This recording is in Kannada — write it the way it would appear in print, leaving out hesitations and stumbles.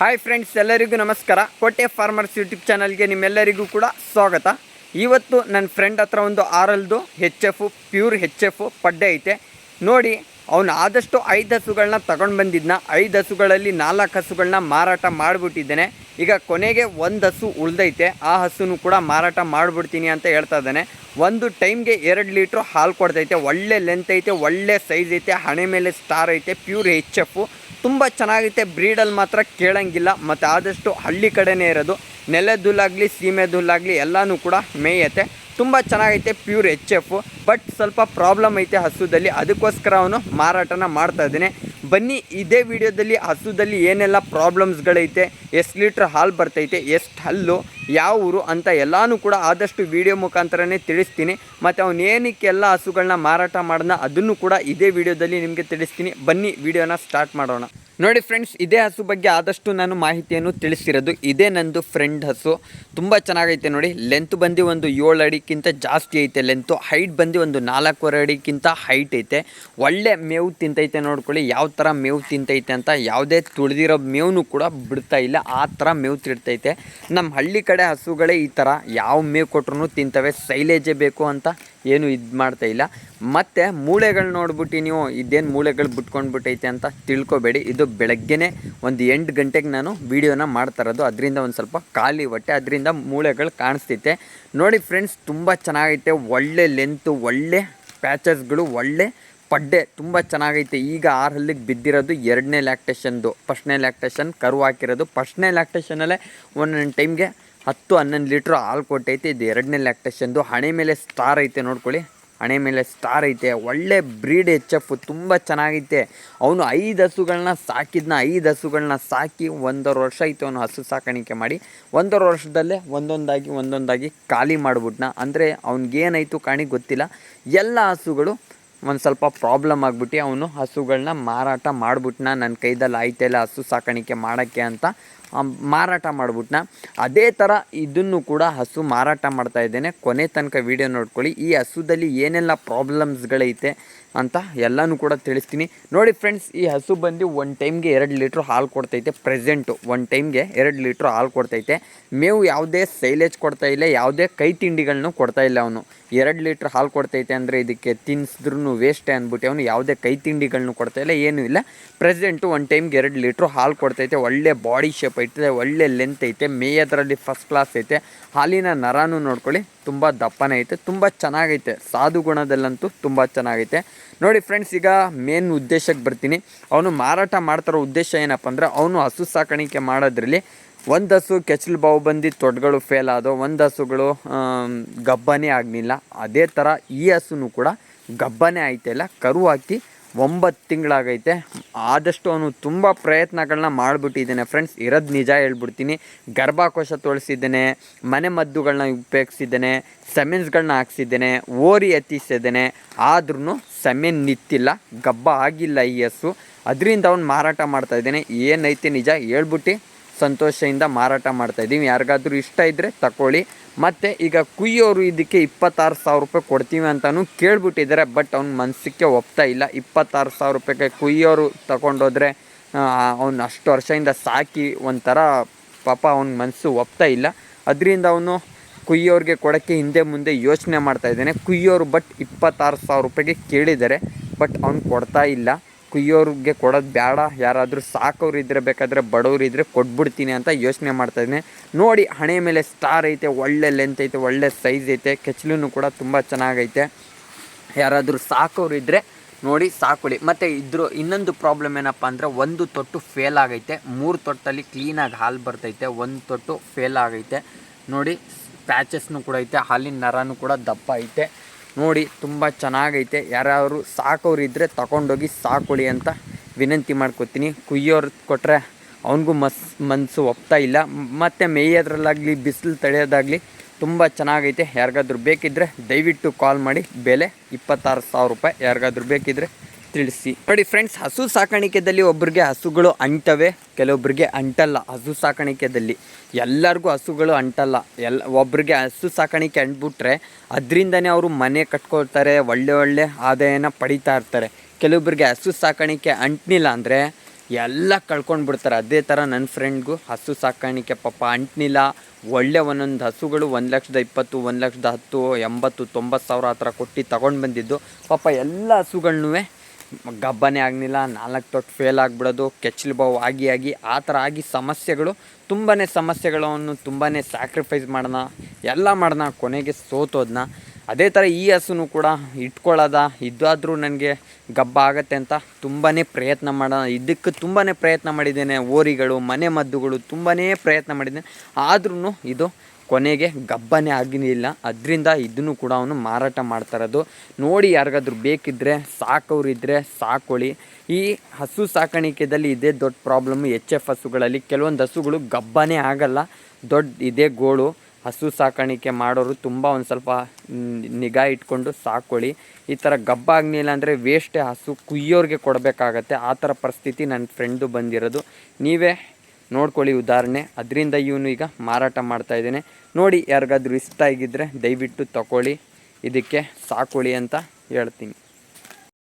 ಹಾಯ್ ಫ್ರೆಂಡ್ಸ್, ಎಲ್ಲರಿಗೂ ನಮಸ್ಕಾರ. ಕೋಟೆ ಫಾರ್ಮರ್ಸ್ ಯೂಟ್ಯೂಬ್ ಚಾನಲ್ಗೆ ನಿಮ್ಮೆಲ್ಲರಿಗೂ ಕೂಡ ಸ್ವಾಗತ. ಇವತ್ತು ನನ್ನ ಫ್ರೆಂಡ್ ಹತ್ರ ಒಂದು ಆರಲ್ದು HF ಪ್ಯೂರ್ HF ಪಡ್ಡೆ ಐತೆ ನೋಡಿ. ಅವನು ಆದಷ್ಟು 5 ಹಸುಗಳನ್ನ ತಗೊಂಡು ಬಂದಿದ್ದನ್ನ 5 ಹಸುಗಳಲ್ಲಿ 4 ಹಸುಗಳನ್ನ ಮಾರಾಟ ಮಾಡಿಬಿಟ್ಟಿದ್ದೇನೆ. ಈಗ ಕೊನೆಗೆ 1 ಹಸು ಉಳ್ದೈತೆ, ಆ ಹಸುನು ಕೂಡ ಮಾರಾಟ ಮಾಡಿಬಿಡ್ತೀನಿ ಅಂತ ಹೇಳ್ತಾ ಇದ್ದಾನೆ. ಒಂದು ಟೈಮ್ಗೆ 2 ಲೀಟ್ರ್ ಹಾಲು ಕೊಡ್ತೈತೆ. ಒಳ್ಳೆ ಲೆಂತ್ ಐತೆ, ಒಳ್ಳೆ ಸೈಜ್ ಐತೆ, ಹಣೆ ಮೇಲೆ ಸ್ಟಾರ್ ಐತೆ, ಪ್ಯೂರ್ HF ತುಂಬ ಚೆನ್ನಾಗೈತೆ. ಬ್ರೀಡಲ್ಲಿ ಮಾತ್ರ ಕೇಳಂಗಿಲ್ಲ. ಮತ್ತು ಆದಷ್ಟು ಹಳ್ಳಿ ಕಡೆನೇ ಇರೋದು, ನೆಲದುಲ್ಲಾಗಲಿ ಸೀಮೆದುಲ್ಲಾಗಲಿ ಎಲ್ಲನೂ ಕೂಡ ಮೇಯತ್ತೆ. ತುಂಬ ಚೆನ್ನಾಗೈತೆ ಪ್ಯೂರ್ HF. ಬಟ್ ಸ್ವಲ್ಪ ಪ್ರಾಬ್ಲಮ್ ಐತೆ ಹಸುದಲ್ಲಿ, ಅದಕ್ಕೋಸ್ಕರ ಅವನು ಮಾರಾಟನ ಮಾಡ್ತಾ ಇದ್ದಾನೆ. ಬನ್ನಿ ಇದೇ ವಿಡಿಯೋದಲ್ಲಿ ಹಸುದಲ್ಲಿ ಏನೆಲ್ಲ ಪ್ರಾಬ್ಲಮ್ಸ್ಗಳೈತೆ, ಎಷ್ಟು ಲೀಟ್ರ್ ಹಾಲು ಬರ್ತೈತೆ, ಎಷ್ಟು ಹಲ್ಲು, ಯಾವ ಊರು ಅಂತ ಎಲ್ಲನೂ ಕೂಡ ಆದಷ್ಟು ವಿಡಿಯೋ ಮುಖಾಂತರನೇ ತಿಳಿಸ್ತೀನಿ. ಮತ್ತು ಅವನು ಏನಕ್ಕೆ ಎಲ್ಲ ಹಸುಗಳನ್ನ ಮಾರಾಟ ಮಾಡೋಣ ಅದನ್ನು ಕೂಡ ಇದೇ ವಿಡಿಯೋದಲ್ಲಿ ನಿಮಗೆ ತಿಳಿಸ್ತೀನಿ. ಬನ್ನಿ ವಿಡಿಯೋನ ಸ್ಟಾರ್ಟ್ ಮಾಡೋಣ. ನೋಡಿ ಫ್ರೆಂಡ್ಸ್, ಇದೇ ಹಸು ಬಗ್ಗೆ ಆದಷ್ಟು ನಾನು ಮಾಹಿತಿಯನ್ನು ತಿಳಿಸಿರೋದು. ಇದೇ ನಂದು ಫ್ರೆಂಡ್ ಹಸು, ತುಂಬ ಚೆನ್ನಾಗೈತೆ ನೋಡಿ. ಲೆಂತ್ ಬಂದು ಒಂದು 7 ಅಡಿಗಿಂತ ಜಾಸ್ತಿ ಐತೆ ಲೆಂತು. ಹೈಟ್ ಬಂದು ಒಂದು 4.25 ಅಡಿಗಿಂತ ಹೈಟ್ ಐತೆ. ಒಳ್ಳೆ ಮೇವು ತಿಂತೈತೆ. ನೋಡ್ಕೊಳ್ಳಿ ಯಾವ ಥರ ಮೇವು ತಿಂತೈತೆ ಅಂತ. ಯಾವುದೇ ತುಳಿದಿರೋ ಮೇವು ಕೂಡ ಬಿಡ್ತಾ ಇಲ್ಲ, ಆ ಥರ ಮೇವು ತಿಡ್ತೈತೆ. ನಮ್ಮ ಹಳ್ಳಿ ಕಡೆ ಹಸುಗಳೇ ಈ ಥರ ಯಾವ ಮೇವು ಕೊಟ್ರು ತಿಂತವೆ. ಸೈಲೇಜೇ ಬೇಕು ಅಂತ ಏನು ಇದು ಮಾಡ್ತಾಯಿಲ್ಲ. ಮತ್ತು ಮೂಳೆಗಳು ನೋಡ್ಬಿಟ್ಟು ನೀವು ಇದೇನು ಮೂಳೆಗಳು ಬಿಟ್ಕೊಂಡ್ಬಿಟ್ಟೈತೆ ಅಂತ ತಿಳ್ಕೊಬೇಡಿ. ಇದು ಬೆಳಗ್ಗೆನೇ ಒಂದು 8 ಗಂಟೆಗೆ ನಾನು ವೀಡಿಯೋನ ಮಾಡ್ತಾ ಇರೋದು. ಅದರಿಂದ ಒಂದು ಸ್ವಲ್ಪ ಖಾಲಿ ಹೊಟ್ಟೆ, ಅದರಿಂದ ಮೂಳೆಗಳು ಕಾಣಿಸ್ತೈತೆ ನೋಡಿ ಫ್ರೆಂಡ್ಸ್. ತುಂಬ ಚೆನ್ನಾಗೈತೆ, ಒಳ್ಳೆ ಲೆಂತು, ಒಳ್ಳೆ ಪ್ಯಾಚಸ್ಗಳು, ಒಳ್ಳೆ ಪಡ್ಡೆ, ತುಂಬ ಚೆನ್ನಾಗೈತೆ. ಈಗ 6 ಹಲ್ಲಿಗೆ ಬಿದ್ದಿರೋದು 2ನೇ ಲ್ಯಾಕ್ಟೇಷನ್ದು. ಫಸ್ಟ್ನೇ ಲ್ಯಾಕ್ಟೇಷನ್ ಕರು ಹಾಕಿರೋದು. ಫಸ್ಟ್ನೇ ಲ್ಯಾಕ್ಟೇಷನಲ್ಲೇ ಒಂದೊಂದು ಟೈಮ್ಗೆ 10-11 ಲೀಟ್ರ್ ಹಾಲು ಕೊಟ್ಟೈತೆ. ಇದು 2ನೇ ಲ್ಯಾಕ್ಟೇಷನ್ದು. ಹಣೆ ಮೇಲೆ ಸ್ಟಾರ್ ಐತೆ ನೋಡ್ಕೊಳ್ಳಿ, ಹಣೆ ಮೇಲೆ ಸ್ಟಾರ್ ಐತೆ. ಒಳ್ಳೆ ಬ್ರೀಡ್ HF, ತುಂಬ ಚೆನ್ನಾಗೈತೆ. ಅವನು 5 ಹಸುಗಳನ್ನ ಸಾಕಿದ್ನ. 5 ಹಸುಗಳನ್ನ ಸಾಕಿ 1.5 ವರ್ಷ ಐತೆ ಅವನು ಹಸು ಸಾಕಾಣಿಕೆ ಮಾಡಿ. 1.5 ವರ್ಷದಲ್ಲೇ ಒಂದೊಂದಾಗಿ ಖಾಲಿ ಮಾಡಿಬಿಟ್ನ. ಅಂದರೆ ಅವ್ನಿಗೇನಾಯಿತು ಕಾಣಿ ಗೊತ್ತಿಲ್ಲ. ಎಲ್ಲ ಹಸುಗಳು ಒಂದು ಸ್ವಲ್ಪ ಪ್ರಾಬ್ಲಮ್ ಆಗಿಬಿಟ್ಟು ಅವನು ಹಸುಗಳನ್ನ ಮಾರಾಟ ಮಾಡಿಬಿಟ್ನ. ನನ್ನ ಕೈದಲ್ಲಿ ಆಯ್ತಾಯಿಲ್ಲ ಹಸು ಸಾಕಾಣಿಕೆ ಮಾಡೋಕ್ಕೆ ಅಂತ ಮಾರಾಟ ಮಾಡಿಬಿಟ್ನ. ಅದೇ ಥರ ಇದನ್ನು ಕೂಡ ಹಸು ಮಾರಾಟ ಮಾಡ್ತಾ ಇದ್ದೇನೆ. ಕೊನೆ ತನಕ ವೀಡಿಯೋ ನೋಡ್ಕೊಳ್ಳಿ. ಈ ಹಸುದಲ್ಲಿ ಏನೆಲ್ಲ ಪ್ರಾಬ್ಲಮ್ಸ್ಗಳೈತೆ ಅಂತ ಎಲ್ಲನೂ ಕೂಡ ತಿಳಿಸ್ತೀನಿ ನೋಡಿ ಫ್ರೆಂಡ್ಸ್. ಈ ಹಸು ಬಂದು ಒಂದು ಟೈಮ್ಗೆ 2 ಲೀಟ್ರ್ ಹಾಲು ಕೊಡ್ತೈತೆ. ಪ್ರೆಸೆಂಟು ಒಂದು ಟೈಮ್ಗೆ 2 ಲೀಟ್ರ್ ಹಾಲು ಕೊಡ್ತೈತೆ. ಮೇವು ಯಾವುದೇ ಸೈಲೇಜ್ ಕೊಡ್ತಾಯಿಲ್ಲ, ಯಾವುದೇ ಕೈ ತಿಂಡಿಗಳನ್ನೂ ಕೊಡ್ತಾಯಿಲ್ಲ. ಅವನು 2 ಲೀಟ್ರ್ ಹಾಲು ಕೊಡ್ತೈತೆ ಅಂದರೆ ಇದಕ್ಕೆ ತಿನ್ನಿಸಿದ್ರೂ ವೇಸ್ಟೇ ಅಂದ್ಬಿಟ್ಟು ಅವನು ಯಾವುದೇ ಕೈ ತಿಂಡಿಗಳನ್ನೂ ಕೊಡ್ತಾಯಿಲ್ಲ, ಏನೂ ಇಲ್ಲ. ಪ್ರೆಸೆಂಟು ಒಂದು ಟೈಮ್ಗೆ 2 ಲೀಟ್ರ್ ಹಾಲು ಕೊಡ್ತೈತೆ. ಒಳ್ಳೆ ಬಾಡಿ ಶೇಪ್ ಐತೆ, ಒಳ್ಳೆ ಲೆಂತ್ ಐತೆ, ಮೇಯೋದ್ರಲ್ಲಿ ಫಸ್ಟ್ ಕ್ಲಾಸ್ ಐತೆ. ಹಾಲಿನ ನರಾನು ನೋಡ್ಕೊಳ್ಳಿ, ತುಂಬ ದಪ್ಪನೇ ಐತೆ, ತುಂಬ ಚೆನ್ನಾಗೈತೆ. ಸಾಧು ಗುಣದಲ್ಲಂತೂ ತುಂಬ ಚೆನ್ನಾಗೈತೆ ನೋಡಿ ಫ್ರೆಂಡ್ಸ್. ಈಗ ಮೇನ್ ಉದ್ದೇಶಕ್ಕೆ ಬರ್ತೀನಿ. ಅವನು ಮಾರಾಟ ಮಾಡ್ತಿರೋ ಉದ್ದೇಶ ಏನಪ್ಪ ಅಂದರೆ, ಅವನು ಹಸು ಸಾಕಾಣಿಕೆ ಮಾಡೋದ್ರಲ್ಲಿ ಒಂದು ಹಸು ಕೆಚ್ಚಲು ಬಾವು ಬಂದು ತೊಡ್ಗಳು ಫೇಲ್ ಆದವು, ಒಂದು ಹಸುಗಳು ಗಬ್ಬನೇ ಆಗಲಿಲ್ಲ. ಅದೇ ಥರ ಈ ಹಸುನು ಕೂಡ ಗಬ್ಬನೇ ಆಯ್ತಿಲ್ಲ, ಕರು ಹಾಕಿ 9 ತಿಂಗಳಾಗೈತೆ. ಆದಷ್ಟು ಅವನು ತುಂಬ ಪ್ರಯತ್ನಗಳನ್ನ ಮಾಡಿಬಿಟ್ಟಿದ್ದಾನೆ ಫ್ರೆಂಡ್ಸ್. ಇರೋದು ನಿಜ ಹೇಳ್ಬಿಡ್ತೀನಿ. ಗರ್ಭಕೋಶ ತೊಳಸಿದ್ದೇನೆ, ಮನೆ ಮದ್ದುಗಳನ್ನ ಉಪಯೋಗಿಸಿದ್ದೇನೆ, ಸೆಮೆನ್ಸ್ಗಳನ್ನ ಹಾಕ್ಸಿದ್ದೇನೆ, ಓರಿ ಎತ್ತಿಸಿದ್ದೇನೆ. ಆದ್ರೂ ಸೆಮೆನ್ ನಿಂತಿಲ್ಲ, ಗಬ್ಬ ಆಗಿಲ್ಲ ಈ ಹಸು. ಅದರಿಂದ ಅವ್ನು ಮಾರಾಟ ಮಾಡ್ತಾಯಿದ್ದೇನೆ. ಏನೈತೆ ನಿಜ ಹೇಳ್ಬಿಟ್ಟು ಸಂತೋಷದಿಂದ ಮಾರಾಟ ಮಾಡ್ತಾಯಿದ್ದೀವಿ. ಯಾರಿಗಾದ್ರೂ ಇಷ್ಟ ಇದ್ದರೆ ತಗೊಳ್ಳಿ. ಮತ್ತು ಈಗ ಕುಯ್ಯೋರು ಇದಕ್ಕೆ 26,000 ರೂಪಾಯಿ ಕೊಡ್ತೀವಿ ಅಂತಲೂ ಕೇಳ್ಬಿಟ್ಟಿದ್ದಾರೆ. ಬಟ್ ಅವ್ನ ಮನಸ್ಸಿಗೆ ಒಪ್ತಾ ಇಲ್ಲ. 26,000 ರೂಪಾಯಿಗೆ ಕುಯ್ಯೋರು ತಗೊಂಡೋದ್ರೆ ಅವ್ನು ಅಷ್ಟು ವರ್ಷದಿಂದ ಸಾಕಿ ಒಂಥರ ಪಾಪ ಅವ್ನ ಮನಸ್ಸು ಒಪ್ತಾ ಇಲ್ಲ. ಅದರಿಂದ ಅವನು ಕುಯ್ಯೋರಿಗೆ ಕೊಡೋಕ್ಕೆ ಹಿಂದೆ ಮುಂದೆ ಯೋಚನೆ ಮಾಡ್ತಾಯಿದ್ದಾನೆ. ಕುಯ್ಯೋರು ಬಟ್ 26,000 ರೂಪಾಯಿಗೆ ಕೇಳಿದ್ದಾರೆ, ಬಟ್ ಅವ್ನು ಕೊಡ್ತಾ ಇಲ್ಲ. ಕುಯ್ಯೋರಿಗೆ ಕೊಡೋದು ಬೇಡ, ಯಾರಾದರೂ ಸಾಕೋರು ಇದ್ದರೆ ಬೇಕಾದರೆ ಬಡವ್ರು ಇದ್ದರೆ ಕೊಟ್ಬಿಡ್ತೀನಿ ಅಂತ ಯೋಚನೆ ಮಾಡ್ತಾಯಿದ್ದೀನಿ ನೋಡಿ. ಹಣೆ ಮೇಲೆ ಸ್ಟಾರ್ ಐತೆ, ಒಳ್ಳೆ ಲೆಂತ್ ಐತೆ, ಒಳ್ಳೆ ಸೈಜ್ ಐತೆ, ಕೆಚ್ಚಲೂ ಕೂಡ ತುಂಬ ಚೆನ್ನಾಗೈತೆ. ಯಾರಾದರೂ ಸಾಕೋರು ಇದ್ದರೆ ನೋಡಿ ಸಾಕೊಳ್ಳಿ. ಮತ್ತು ಇನ್ನೊಂದು ಪ್ರಾಬ್ಲಮ್ ಏನಪ್ಪ ಅಂದರೆ, 1 ತೊಟ್ಟು ಫೇಲ್ ಆಗೈತೆ. 3 ತೊಟ್ಟಲ್ಲಿ ಕ್ಲೀನಾಗಿ ಹಾಲು ಬರ್ತೈತೆ, 1 ತೊಟ್ಟು ಫೇಲ್ ಆಗೈತೆ ನೋಡಿ. ಪ್ಯಾಚಸ್ನು ಕೂಡ ಐತೆ, ಹಾಲಿನ ನರನೂ ಕೂಡ ದಪ್ಪ ಐತೆ ನೋಡಿ. ತುಂಬ ಚೆನ್ನಾಗೈತೆ. ಯಾರು ಸಾಕೋರು ಇದ್ದರೆ ತಗೊಂಡೋಗಿ ಸಾಕೊಳ್ಳಿ ಅಂತ ವಿನಂತಿ ಮಾಡ್ಕೊತೀನಿ. ಕುಯ್ಯೋರು ಕೊಟ್ಟರೆ ಅವನಿಗೂ ಮನಸ್ಸು ಒಪ್ತಾ ಇಲ್ಲ. ಮತ್ತು ಮೇಯೋದ್ರಲ್ಲಾಗಲಿ ಬಿಸಿಲು ತಡೆಯೋದಾಗಲಿ ತುಂಬ ಚೆನ್ನಾಗೈತೆ. ಯಾರಿಗಾದ್ರೂ ಬೇಕಿದ್ದರೆ ದಯವಿಟ್ಟು ಕಾಲ್ ಮಾಡಿ. ಬೆಲೆ 26,000 ರೂಪಾಯಿ. ಯಾರಿಗಾದ್ರೂ ಬೇಕಿದ್ದರೆ ತಿಳಿಸಿ ನೋಡಿ ಫ್ರೆಂಡ್ಸ್. ಹಸು ಸಾಕಾಣಿಕೆಯಲ್ಲಿ ಒಬ್ರಿಗೆ ಹಸುಗಳು ಅಂಟವೆ, ಕೆಲವೊಬ್ಬರಿಗೆ ಅಂಟಲ್ಲ. ಹಸು ಸಾಕಾಣಿಕೆಯಲ್ಲಿ ಎಲ್ಲರಿಗೂ ಹಸುಗಳು ಅಂಟಲ್ಲ. ಒಬ್ರಿಗೆ ಹಸು ಸಾಕಾಣಿಕೆ ಅಂಟ್ಬಿಟ್ರೆ ಅದರಿಂದನೇ ಅವರು ಮನೆ ಕಟ್ಕೊಳ್ತಾರೆ, ಒಳ್ಳೆ ಆದಾಯನ ಪಡಿತಾ ಇರ್ತಾರೆ. ಕೆಲವೊಬ್ಬರಿಗೆ ಹಸು ಸಾಕಾಣಿಕೆ ಅಂಟನಿಲ್ಲ ಅಂದರೆ ಎಲ್ಲ ಕಳ್ಕೊಂಡು ಬಿಡ್ತಾರೆ. ಅದೇ ಥರ ನನ್ನ ಫ್ರೆಂಡ್ಗೂ ಹಸು ಸಾಕಾಣಿಕೆ ಪಾಪ ಅಂಟ್ನಿಲ್ಲ. ಒಳ್ಳೆ ಒಂದೊಂದು ಹಸುಗಳು 1,20,000, 1,10,000, 80,000, 90,000 ಆ ಥರ ಕೊಟ್ಟು ತಗೊಂಡು ಬಂದಿದ್ದು. ಪಾಪ ಎಲ್ಲ ಹಸುಗಳನ್ನೂ ಗಬ್ಬನೇ ಆಗಲಿಲ್ಲ, 4 ತೊಟ್ಟು ಫೇಲ್ ಆಗಿಬಿಡೋದು, ಕೆಚ್ಚಲು ಬಾವು ಆಗಿ ಆ ಥರ ಆಗಿ ಸಮಸ್ಯೆಗಳು ಸಮಸ್ಯೆಗಳನ್ನು ತುಂಬಾ ಸ್ಯಾಕ್ರಿಫೈಸ್ ಮಾಡೋಣ, ಎಲ್ಲ ಮಾಡೋಣ, ಕೊನೆಗೆ ಸೋತೋದನ್ನ. ಅದೇ ಥರ ಈ ಹಸುನು ಕೂಡ ಇಟ್ಕೊಳ್ಳೋದ ಇದಾದರೂ ನನಗೆ ಗಬ್ಬ ಆಗುತ್ತೆ ಅಂತ ತುಂಬಾ ಪ್ರಯತ್ನ ಮಾಡೋಣ. ಇದಕ್ಕೆ ತುಂಬಾ ಪ್ರಯತ್ನ ಮಾಡಿದ್ದೇನೆ. ಓರಿಗಳು, ಮನೆ ಮದ್ದುಗಳು ತುಂಬಾ ಪ್ರಯತ್ನ ಮಾಡಿದ್ದೇನೆ. ಆದ್ರೂ ಇದು ಕೊನೆಗೆ ಗಬ್ಬನೇ ಆಗಲಿಲ್ಲ. ಅದರಿಂದ ಇದನ್ನು ಕೂಡ ಅವನು ಮಾರಾಟ ಮಾಡ್ತಾಯಿರೋದು. ನೋಡಿ, ಯಾರಿಗಾದ್ರೂ ಬೇಕಿದ್ದರೆ ಸಾಕೋರಿದ್ದರೆ ಸಾಕೊಳ್ಳಿ. ಈ ಹಸು ಸಾಕಾಣಿಕೆಯಲ್ಲಿ ಇದೇ ದೊಡ್ಡ ಪ್ರಾಬ್ಲಮ್. HF ಹಸುಗಳಲ್ಲಿ ಕೆಲವೊಂದು ಹಸುಗಳು ಗಬ್ಬನೇ ಆಗಲ್ಲ. ಇದೇ ಗೋಳು. ಹಸು ಸಾಕಾಣಿಕೆ ಮಾಡೋರು ತುಂಬ ಒಂದು ಸ್ವಲ್ಪ ನಿಗಾ ಇಟ್ಕೊಂಡು ಸಾಕೊಳ್ಳಿ. ಈ ಥರ ಗಬ್ಬ ಆಗಲಿಲ್ಲ ಅಂದರೆ ವೇಸ್ಟೇ, ಹಸು ಕುಯ್ಯೋರಿಗೆ ಕೊಡಬೇಕಾಗತ್ತೆ. ಆ ಥರ ಪರಿಸ್ಥಿತಿ ನನ್ನ ಫ್ರೆಂಡು ಬಂದಿರೋದು. ನೀವೇ ನೋಡ್ಕೊಳ್ಳಿ ಉದಾಹರಣೆ. ಅದರಿಂದ ಇವನು ಈಗ ಮಾರಾಟ ಮಾಡ್ತಾಯಿದ್ದೇನೆ. ನೋಡಿ, ಯಾರಿಗಾದ್ರೂ ಇಷ್ಟ ಆಗಿದ್ದರೆ ದಯವಿಟ್ಟು ತಗೊಳ್ಳಿ, ಇದಕ್ಕೆ ಸಾಕೊಳ್ಳಿ ಅಂತ ಹೇಳ್ತೀನಿ.